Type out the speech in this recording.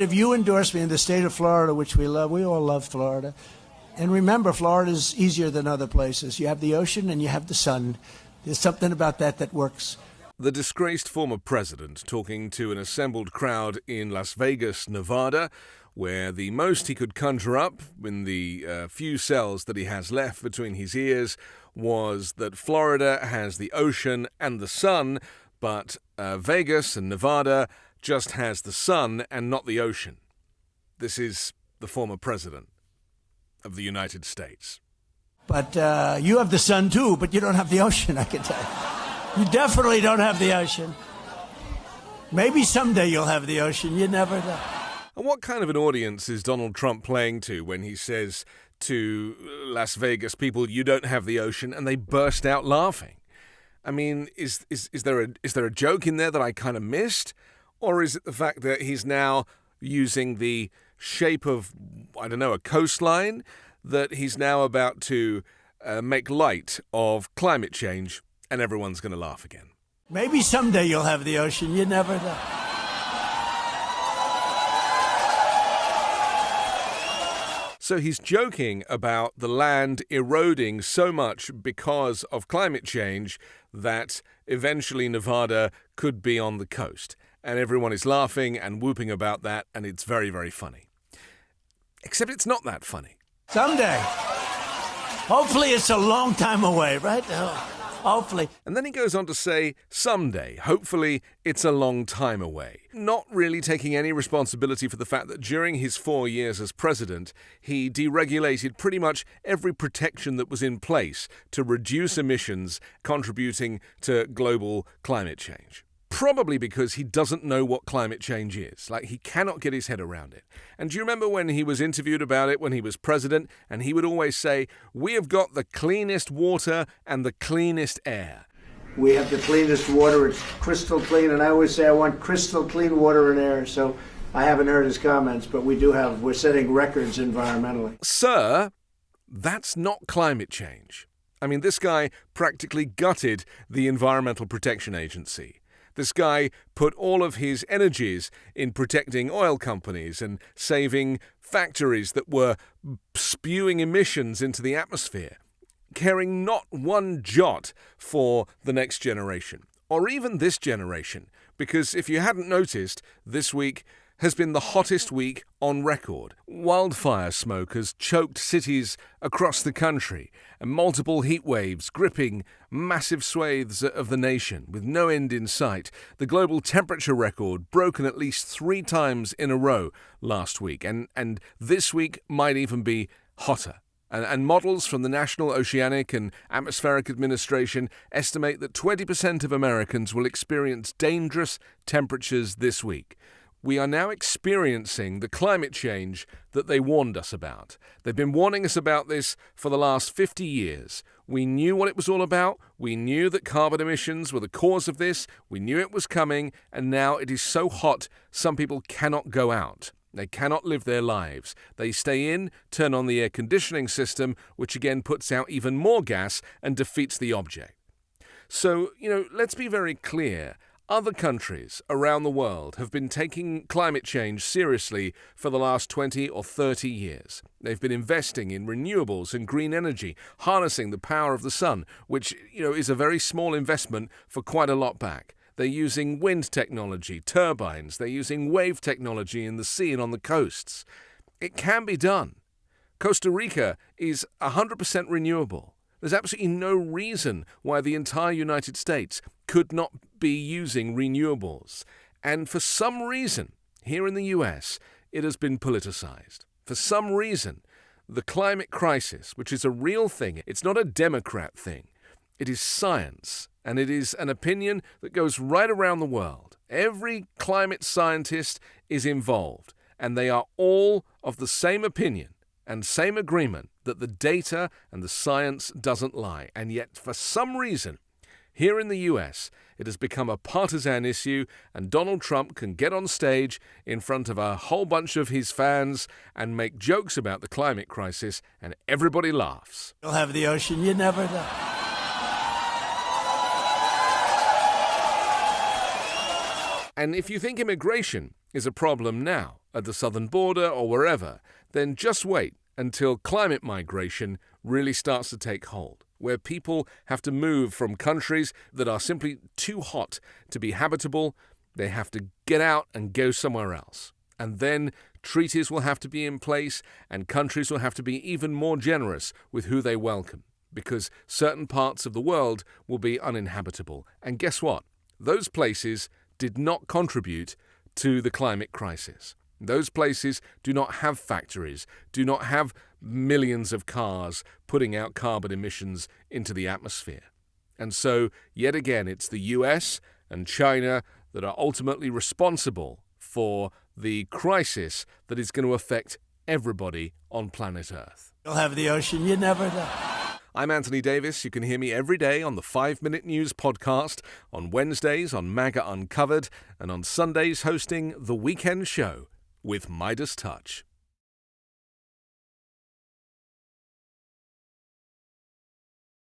If you endorse me in the state of Florida, which we love, we all love Florida. And remember, Florida is easier than other places. You have the ocean and you have the sun. There's something about that works. The disgraced former president talking to an assembled crowd in Las Vegas, Nevada, where the most he could conjure up in the few cells that he has left between his ears was that Florida has the ocean and the sun, but Vegas and Nevada just has the sun and not the ocean. This is the former president of the United States. But you have the sun too, but you don't have the ocean, I can tell you. You definitely don't have the ocean. Maybe someday you'll have the ocean. You never know. And what kind of an audience is Donald Trump playing to when he says to Las Vegas people, you don't have the ocean, and they burst out laughing? I mean, is there a joke in there that I kind of missed? Or is it the fact that he's now using the shape of, I don't know, a coastline, that he's now about to make light of climate change and everyone's going to laugh again? Maybe someday you'll have the ocean. You never know. So he's joking about the land eroding so much because of climate change that eventually Nevada could be on the coast. And everyone is laughing and whooping about that, and it's very, very funny. Except it's not that funny. Someday. Hopefully it's a long time away, right? Hopefully. And then he goes on to say, someday, hopefully it's a long time away. Not really taking any responsibility for the fact that during his 4 years as president, he deregulated pretty much every protection that was in place to reduce emissions, contributing to global climate change. Probably because he doesn't know what climate change is. Like, he cannot get his head around it. And do you remember when he was interviewed about it when he was president? And he would always say, we have got the cleanest water and the cleanest air. We have the cleanest water. It's crystal clean. And I always say I want crystal clean water and air. So I haven't heard his comments, but we're setting records environmentally. Sir, that's not climate change. I mean, this guy practically gutted the Environmental Protection Agency. This guy put all of his energies in protecting oil companies and saving factories that were spewing emissions into the atmosphere, caring not one jot for the next generation, or even this generation, because if you hadn't noticed, this week has been the hottest week on record. Wildfire smoke has choked cities across the country, and multiple heat waves gripping massive swathes of the nation with no end in sight. The global temperature record broken at least 3 times in a row last week, and this week might even be hotter. And models from the National Oceanic and Atmospheric Administration estimate that 20% of Americans will experience dangerous temperatures this week. We are now experiencing the climate change that they warned us about. They've been warning us about this for the last 50 years. We knew what it was all about. We knew that carbon emissions were the cause of this. We knew it was coming, and now it is so hot, some people cannot go out. They cannot live their lives. They stay in, turn on the air conditioning system, which again puts out even more gas and defeats the object. So, let's be very clear. Other countries around the world have been taking climate change seriously for the last 20 or 30 years. They've been investing in renewables and green energy, harnessing the power of the sun, which, is a very small investment for quite a lot back. They're using wind technology, turbines. They're using wave technology in the sea and on the coasts. It can be done. Costa Rica is 100% renewable. There's absolutely no reason why the entire United States could not be using renewables. And for some reason, here in the US, it has been politicized. For some reason, the climate crisis, which is a real thing, it's not a Democrat thing. It is science, and it is an opinion that goes right around the world. Every climate scientist is involved, and they are all of the same opinion and same agreement that the data and the science doesn't lie. And yet, for some reason, here in the US, it has become a partisan issue, and Donald Trump can get on stage in front of a whole bunch of his fans and make jokes about the climate crisis, and everybody laughs. You'll have the ocean, you never know. And if you think immigration is a problem now, at the southern border or wherever, then just wait until climate migration really starts to take hold, where people have to move from countries that are simply too hot to be habitable. They have to get out and go somewhere else. And then treaties will have to be in place, and countries will have to be even more generous with who they welcome, because certain parts of the world will be uninhabitable. And guess what? Those places did not contribute to the climate crisis. Those places do not have factories, do not have millions of cars putting out carbon emissions into the atmosphere. And so, yet again, it's the US and China that are ultimately responsible for the crisis that is going to affect everybody on planet Earth. You'll have the ocean, you never know. I'm Anthony Davis. You can hear me every day on the 5 Minute News podcast, on Wednesdays on MAGA Uncovered, and on Sundays hosting The Weekend Show with Midas Touch.